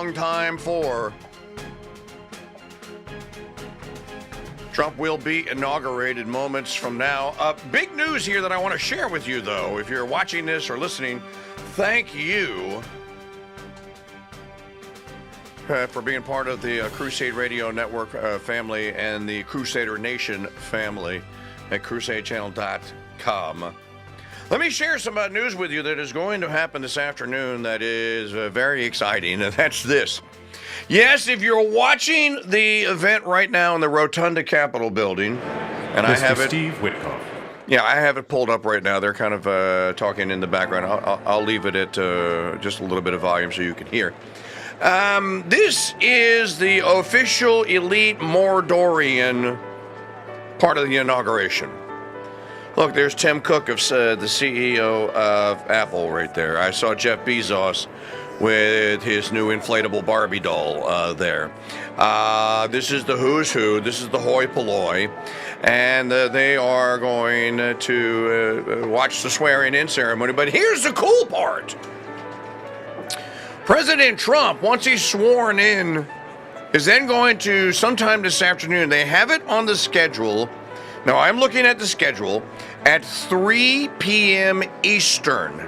long time for. Trump will be inaugurated moments from now. Big news here that I want to share with you, though. If you're watching this or listening, thank you for being part of the CRUSADE Radio Network family and the Crusader Nation family at CrusadeChannel.com. Let me share some news with you that is going to happen this afternoon that is very exciting, and that's this. Yes, if you're watching the event right now in the Rotunda Capitol building, and I have it, Steve Witkoff. Yeah, I have it pulled up right now. They're kind of talking in the background. I'll leave it at just a little bit of volume so you can hear. This is the official elite Mordorian part of the inauguration. Look, there's Tim Cook, of the CEO of Apple, right there. I saw Jeff Bezos with his new inflatable Barbie doll there. This is the who's who. This is the hoi polloi. And they are going to watch the swearing-in ceremony. But here's the cool part. President Trump, once he's sworn in, is then going to, sometime this afternoon, they have it on the schedule. Now, I'm looking at the schedule at 3 p.m. Eastern.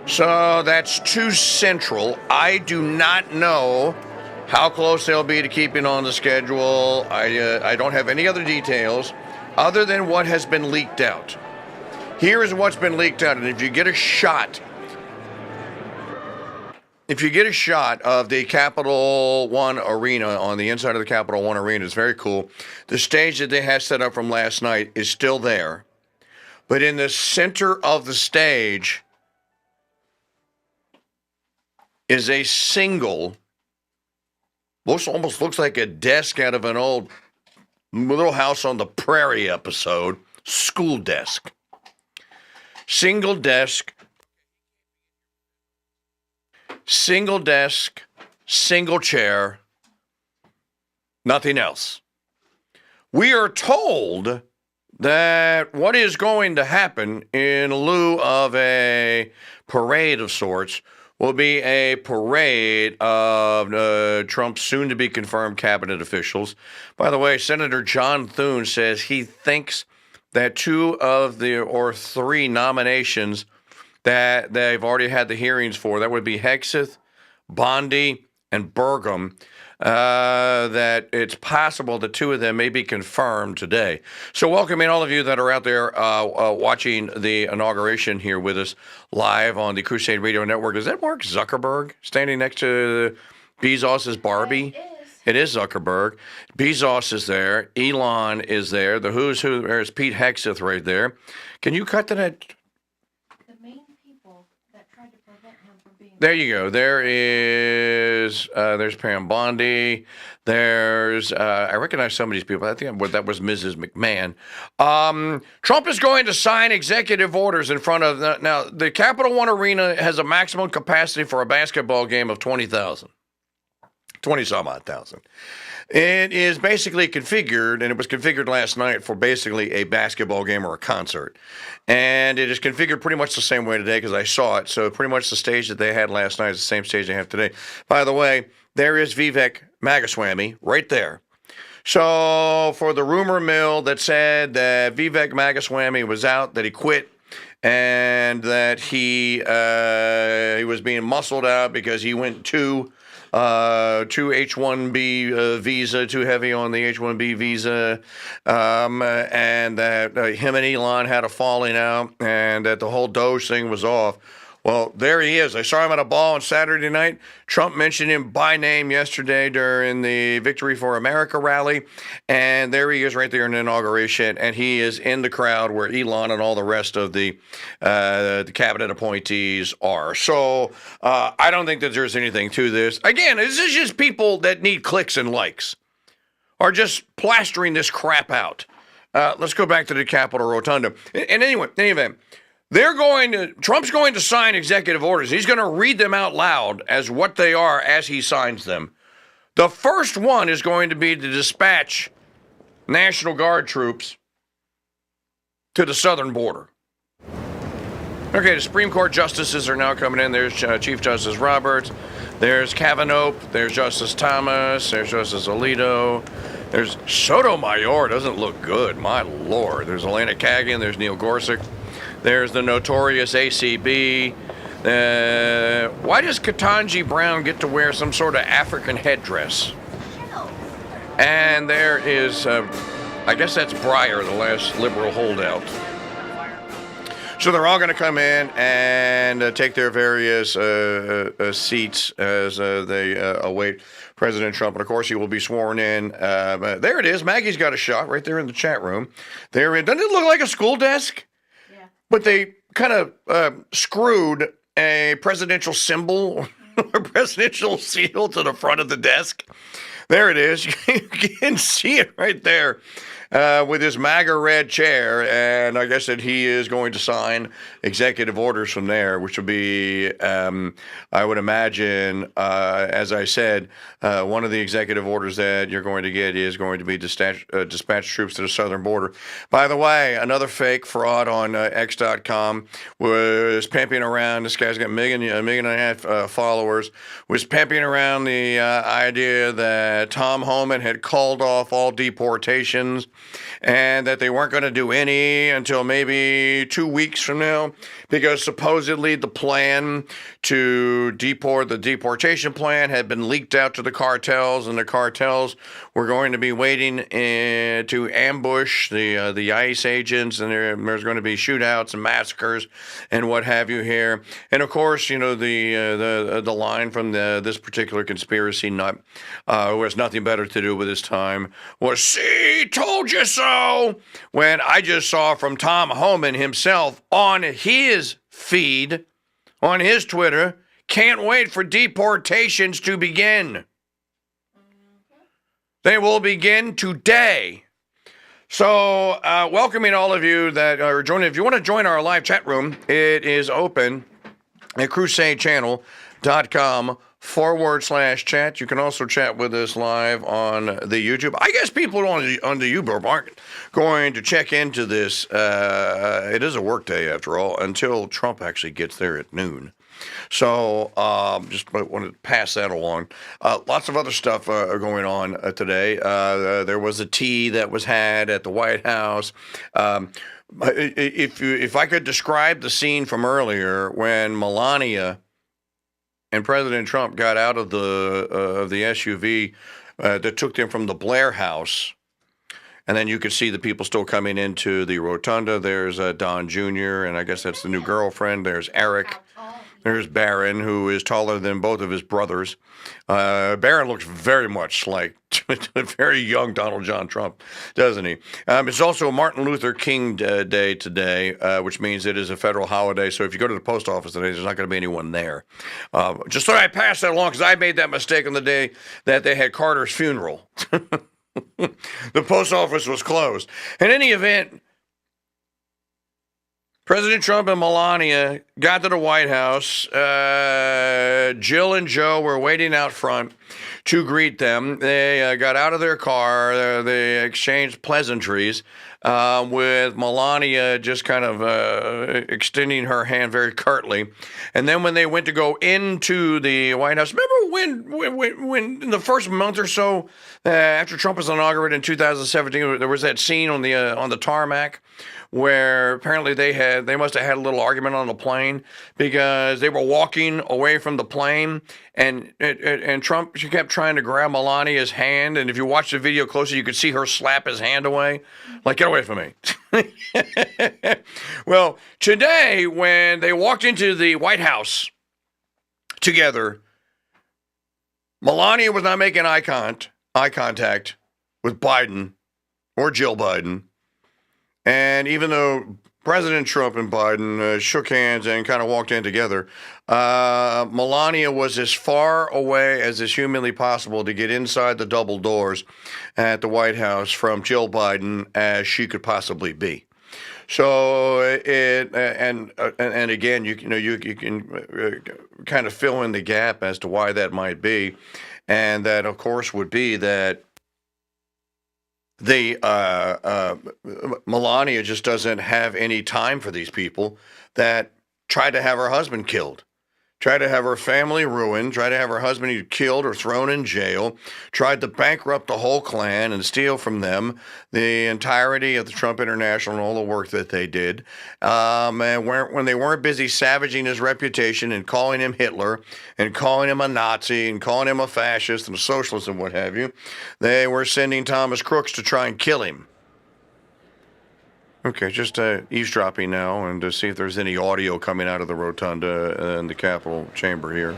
So that's 2 Central. I do not know how close they'll be to keeping on the schedule. I don't have any other details other than what has been leaked out. Here is what's been leaked out, and if you get a shot of the Capital One Arena on the inside of the Capital One Arena, it's very cool. The stage that they had set up from last night is still there. But in the center of the stage is a single, almost looks like a desk out of an old Little House on the Prairie episode, school desk. Single desk, single chair, nothing else. We are told that what is going to happen in lieu of a parade of sorts will be a parade of Trump's soon-to-be-confirmed cabinet officials. By the way, Senator John Thune says he thinks that 2 of the or 3 nominations that they've already had the hearings for, that would be Hegseth, Bondi, and Burgum, that it's possible that 2 of them may be confirmed today. So welcoming all of you that are out there watching the inauguration here with us live on the CRUSADE Radio Network. Is that Mark Zuckerberg standing next to Bezos' Barbie? It is Zuckerberg. Bezos is there. Elon is there. The who's who, there's Pete Hegseth right there. Can you cut to that? There you go. There's Pam Bondi. There's, I recognize some of these people. I think that was Mrs. McMahon. Trump is going to sign executive orders in front of, now the Capital One Arena has a maximum capacity for a basketball game of 20,000. 20-some-odd thousand. It is basically configured, and it was configured last night for basically a basketball game or a concert. And it is configured pretty much the same way today because I saw it. So pretty much the stage that they had last night is the same stage they have today. By the way, there is Vivek Ramaswamy right there. So for the rumor mill that said that Vivek Ramaswamy was out, that he quit, and that he was being muscled out because he went too H-1B visa, too heavy on the H-1B visa, and that him and Elon had a falling out, and that the whole Doge thing was off. Well, there he is. I saw him at a ball on Saturday night. Trump mentioned him by name yesterday during the Victory for America rally, and there he is right there in the inauguration, and he is in the crowd where Elon and all the rest of the cabinet appointees are. So I don't think that there's anything to this. Again, this is just people that need clicks and likes are just plastering this crap out. Let's go back to the Capitol Rotunda. And anyway, in any event, Trump's going to sign executive orders. He's going to read them out loud as what they are as he signs them. The first one is going to be to dispatch National Guard troops to the southern border. Okay, the Supreme Court justices are now coming in. There's Chief Justice Roberts. There's Kavanaugh, there's Justice Thomas, there's Justice Alito, there's Sotomayor, doesn't look good, my lord. There's Elena Kagan, there's Neil Gorsuch, there's the notorious ACB. Why does Ketanji Brown get to wear some sort of African headdress? And there is, I guess that's Breyer, the last liberal holdout. So they're all going to come in and take their various seats as they await President Trump. And, of course, he will be sworn in. There it is. Maggie's got a shot right there in the chat room. Doesn't it look like a school desk? Yeah. But they kind of screwed a presidential symbol or presidential seal to the front of the desk. There it is. You can see it right there. With his MAGA red chair, and I guess that he is going to sign executive orders from there, which will be, I would imagine, as I said, one of the executive orders that you're going to get is going to be dispatch troops to the southern border. By the way, another fake fraud on X.com was pimping around. This guy's got a million and a half followers. Was pimping around the idea that Tom Homan had called off all deportations, and that they weren't going to do any until maybe 2 weeks from now, because supposedly the plan to deport, the deportation plan, had been leaked out to the cartels, and the cartels were going to be waiting to ambush the ICE agents, and there's going to be shootouts and massacres and what have you here. And of course, you know, the line from this particular conspiracy nut, who has nothing better to do with his time, was, "See, told you so," when I just saw from Tom Homan himself on his feed, on his Twitter, "Can't wait for deportations to begin. They will begin today." So, welcoming all of you that are joining. If you want to join our live chat room, it is open at crusadechannel.com/chat. You can also chat with us live on the YouTube. I guess people on the YouTube aren't going to check into this. It is a work day, after all, until Trump actually gets there at noon. So just wanted to pass that along. Lots of other stuff going on today. There was a tea that was had at the White House. If I could describe the scene from earlier when Melania and President Trump got out of the SUV that took them from the Blair House, and then you could see the people still coming into the rotunda. There's Don Jr., and I guess that's the new girlfriend. There's Eric. There's Barron, who is taller than both of his brothers. Barron looks very much like a very young Donald John Trump, doesn't he? It's also Martin Luther King Day today, which means it is a federal holiday. So if you go to the post office today, there's not going to be anyone there. Just thought I'd pass that along because I made that mistake on the day that they had Carter's funeral. The post office was closed. In any event, President Trump and Melania got to the White House. Jill and Joe were waiting out front to greet them. They got out of their car. They exchanged pleasantries with Melania just kind of extending her hand very curtly. And then when they went to go into the White House, remember when in the first month or so after Trump was inaugurated in 2017, there was that scene on the tarmac where apparently they must have had a little argument on the plane because they were walking away from the plane, and Trump, she kept trying to grab Melania's hand, and if you watch the video closely, you could see her slap his hand away, like, "Get away from me." Well, today, when they walked into the White House together, Melania was not making eye contact with Biden or Jill Biden. And even though President Trump and Biden shook hands and kind of walked in together, Melania was as far away as is humanly possible to get inside the double doors at the White House from Jill Biden as she could possibly be. So and again, you can kind of fill in the gap as to why that might be, and that of course would be that Melania just doesn't have any time for these people that tried to have her husband killed. tried to have her family ruined, tried to have her husband either killed or thrown in jail, tried to bankrupt the whole Klan and steal from them the entirety of the Trump International and all the work that they did. And when they weren't busy savaging his reputation and calling him Hitler and calling him a Nazi and calling him a fascist and a socialist and what have you, they were sending Thomas Crooks to try and kill him. Okay, just eavesdropping now and to see if there's any audio coming out of the rotunda in the Capitol chamber here.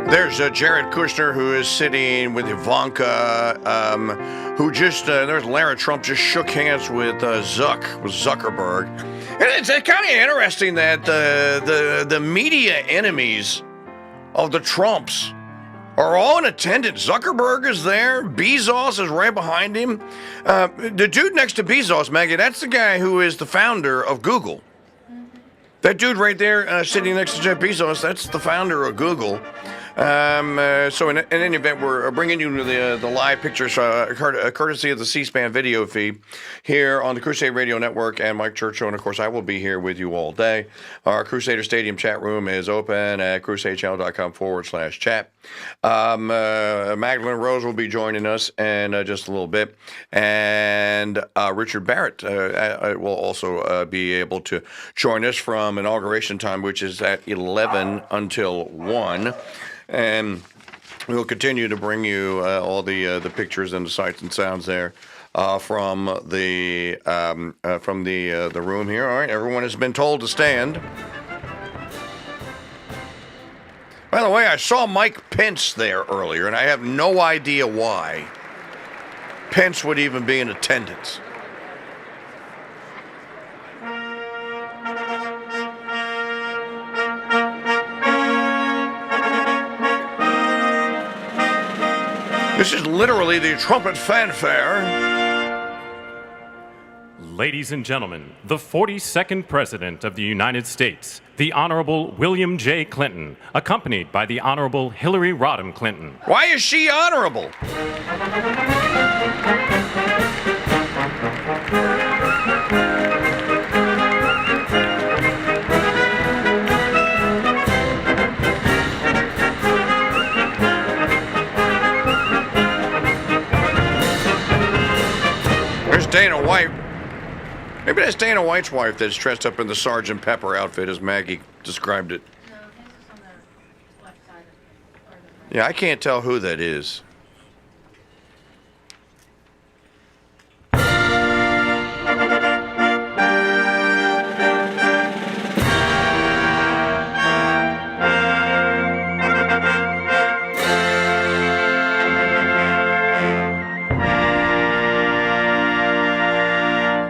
There's Jared Kushner, who is sitting with Ivanka, who just, there's Lara Trump just shook hands with Zuckerberg. And it's kind of interesting that the media enemies of the Trumps are all in attendance. Zuckerberg is there. Bezos is right behind him. The dude next to Bezos, Maggie, that's the guy who is the founder of Google. That dude right there sitting next to Jeff Bezos, that's the founder of Google. So in any event, we're bringing you the live pictures, courtesy of the C-SPAN video feed here on the Crusade Radio Network and Mike Churchill. And of course, I will be here with you all day. Our Crusader Stadium chat room is open at crusadechannel.com/chat. Magdalene Rose will be joining us in just a little bit. And Richard Barrett will also be able to join us from inauguration time, which is at 11 until 1. And we'll continue to bring you all the pictures and the sights and sounds there from the room here. All right, everyone has been told to stand. By the way, I saw Mike Pence there earlier, and I have no idea why Pence would even be in attendance. This is literally the trumpet fanfare. Ladies and gentlemen, the 42nd President of the United States, the Honorable William J. Clinton, accompanied by the Honorable Hillary Rodham Clinton. Why is she honorable? There's Dana White. Maybe that's Dana White's wife that's dressed up in the Sgt. Pepper outfit as Maggie described it. No, his is on the left side of the Yeah, I can't tell who that is.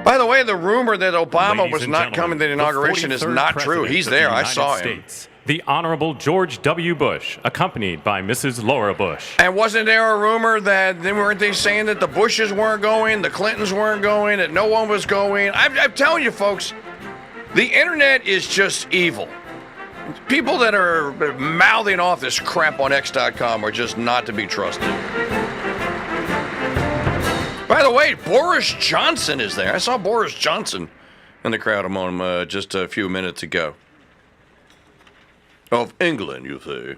By the way, the rumor that Obama was not coming to the inauguration is not true. He's there. I saw him. The Honorable George W. Bush, accompanied by Mrs. Laura Bush. And wasn't there a rumor that weren't they saying that the Bushes weren't going, the Clintons weren't going, that no one was going? I'm telling you, folks, the internet is just evil. People that are mouthing off this crap on X.com are just not to be trusted. By the way, Boris Johnson is there. I saw Boris Johnson in the crowd among them just a few minutes ago. Of England, you see.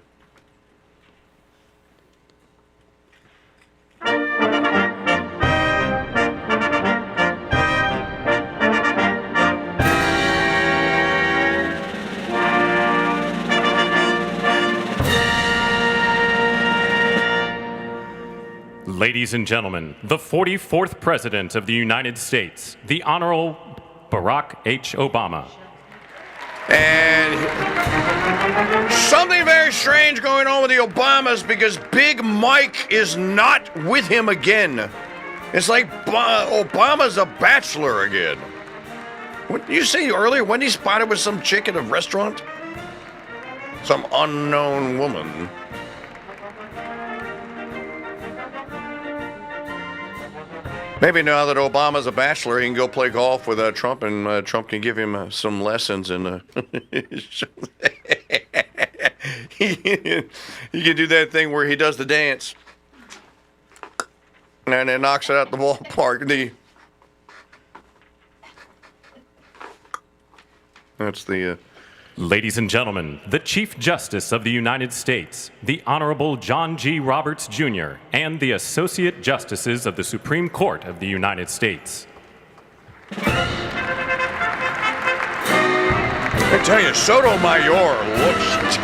Ladies and gentlemen, the 44th President of the United States, the Honorable Barack H. Obama. And something very strange going on with the Obamas because Big Mike is not with him again. It's like Obama's a bachelor again. What did you say earlier? Wendy spotted with some chick at a restaurant? Some unknown woman. Maybe now that Obama's a bachelor, he can go play golf with Trump, and Trump can give him some lessons. And he can do that thing where he does the dance and then knocks it out the ballpark. That's the... Ladies and gentlemen, the Chief Justice of the United States, the Honorable John G. Roberts, Jr., and the Associate Justices of the Supreme Court of the United States. I tell you, Sotomayor looks